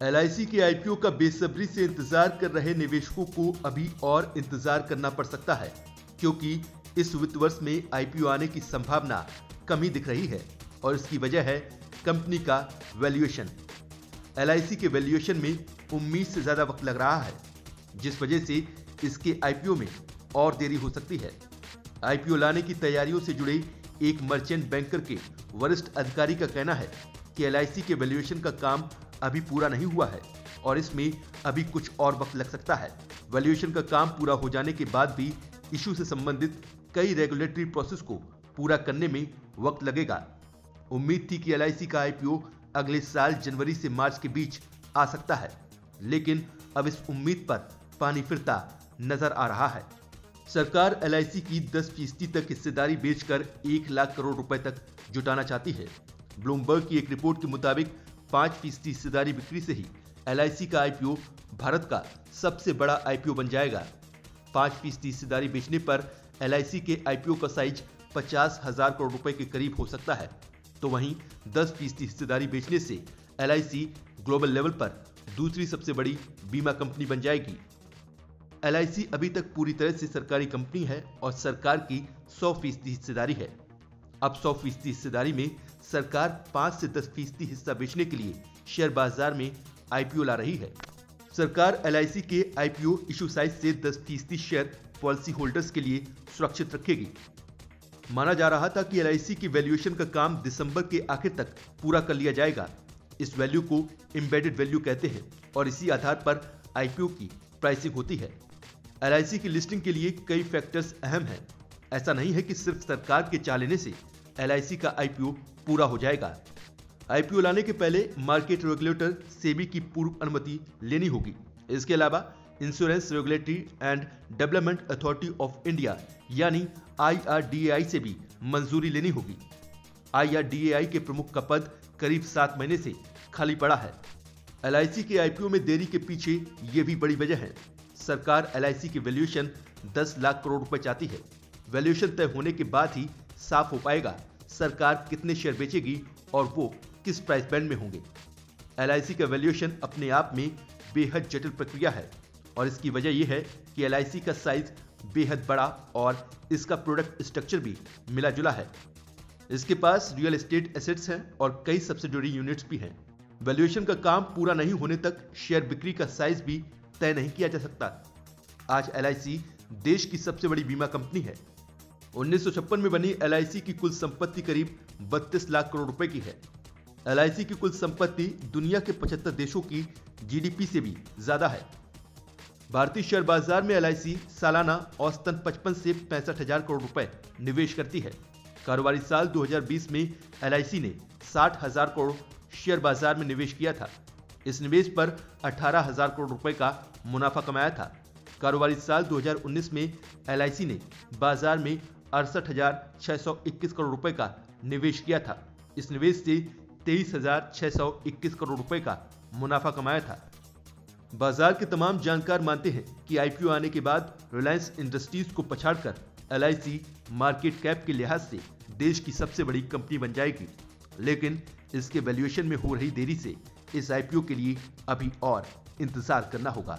LIC के IPO का बेसब्री से इंतजार कर रहे निवेशकों को अभी और इंतजार करना पड़ सकता है, क्योंकि इस वित्त वर्ष में आईपीओ आने की संभावना कम ही दिख रही है और इसकी वजह है कंपनी का वैल्यूएशन। एलआईसी के वैल्यूएशन में उम्मीद से ज्यादा वक्त लग रहा है, जिस वजह से इसके आईपीओ में और देरी हो सकती है। आईपीओ लाने की तैयारियों से जुड़े एक मर्चेंट बैंकर के वरिष्ठ अधिकारी का कहना है कि एलआईसी के वैल्यूएशन का काम अभी पूरा नहीं हुआ है और इसमें अभी कुछ और वक्त लग सकता है। वैल्यूएशन का काम पूरा हो जाने के बाद भी इशू से संबंधित कई रेगुलेटरी प्रोसेस को पूरा करने में वक्त लगेगा। उम्मीद थी कि एलआईसी का आईपीओ अगले साल जनवरी से मार्च के बीच आ सकता है, लेकिन अब इस उम्मीद पर पानी फिरता नजर आ रहा है। सरकार एलआईसी की 10% तक हिस्सेदारी बेचकर 1 लाख करोड़ रुपए तक जुटाना चाहती है। ब्लूमबर्ग की एक रिपोर्ट के मुताबिक 5% हिस्सेदारी बिक्री से ही एलआईसी का आईपीओ भारत का सबसे बड़ा आईपीओ बन जाएगा। 5% हिस्सेदारी बेचने पर एलआईसी के आईपीओ का साइज 50,000 करोड़ रुपए के करीब हो सकता है, तो वहीं 10% हिस्सेदारी बेचने से एलआईसी ग्लोबल लेवल पर दूसरी सबसे बड़ी बीमा कंपनी बन जाएगी। एलआईसी अभी तक पूरी तरह से सरकारी कंपनी है और सरकार की 100% हिस्सेदारी है। अब 100% हिस्सेदारी में सरकार 5 से 10% हिस्सा बेचने के लिए शेयर बाजार में आईपीओ ला रही है। सरकार एलआईसी के आईपीओ इशू साइज से 10% शेयर पॉलिसी होल्डर्स के लिए सुरक्षित रखेगी। माना जा रहा था कि एलआईसी की वैल्यूएशन का काम दिसंबर के आखिर तक पूरा कर लिया जाएगा। इस वैल्यू को एम्बेडेड वैल्यू कहते हैं और इसी आधार पर आईपीओ की प्राइसिंग होती है। एलआईसी की लिस्टिंग के लिए कई फैक्टर्स अहम हैं। ऐसा नहीं है कि सिर्फ सरकार के चाह लेने से एलआईसी का आईपीओ पूरा हो जाएगा। आईपीओ लाने के पहले मार्केट रेगुलेटर सेबी की पूर्व अनुमति लेनी होगी। इसके अलावा insurance regulatory and development authority of India यानी IRDAI से भी मंजूरी लेनी होगी। IRDAI के प्रमुख का पद करीब 7 महीने से खाली पड़ा है। एलआईसी के आईपीओ में देरी के पीछे ये भी बड़ी वजह है। सरकार एलआईसी की वैल्यूएशन 10 लाख करोड़ रुपए चाहती है। वैल्यूएशन तय होने के बाद ही साफ हो पाएगा सरकार कितने शेयर बेचेगी और वो किस प्राइस बैंड में होंगे। एलआईसी का वैल्यूएशन अपने आप में बेहद जटिल प्रक्रिया है और इसकी वजह यह है कि एलआईसी का साइज बेहद बड़ा और इसका प्रोडक्ट स्ट्रक्चर भी मिला जुला है। इसके पास रियल एस्टेट एसेट्स हैं और कई सब्सिडियरी यूनिट्स भी हैं। वैल्यूएशन का काम पूरा नहीं होने तक शेयर बिक्री का साइज भी तय नहीं किया जा सकता। आज एलआईसी देश की सबसे बड़ी बीमा कंपनी है। 1956 में बनी एलआईसी की कुल संपत्ति करीब 32 लाख करोड़ रुपए की है। एलआईसी की कुल संपत्ति दुनिया के 75 देशों की जीडीपी से भी ज्यादा है। भारतीय शेयर बाजार में एलआईसी सालाना औसतन 55 से 65,000 करोड़ रुपए निवेश करती है। कारोबारी साल 2020 में एलआईसी ने 60,000 करोड़ शेयर बाजार में निवेश किया था। इस निवेश पर 18,000 करोड़ रुपए का मुनाफा कमाया था। कारोबारी साल 2019 में एलआईसी ने बाजार में 68,621 करोड़ रुपए का निवेश किया था। इस निवेश से 23,621 करोड़ रुपए का मुनाफा कमाया था। बाजार के तमाम जानकार मानते हैं कि आईपीओ आने के बाद रिलायंस इंडस्ट्रीज को पछाड़कर एलआईसी मार्केट कैप के लिहाज से देश की सबसे बड़ी कंपनी बन जाएगी, लेकिन इसके वैल्यूएशन में हो रही देरी से इस आईपीओ के लिए अभी और इंतजार करना होगा।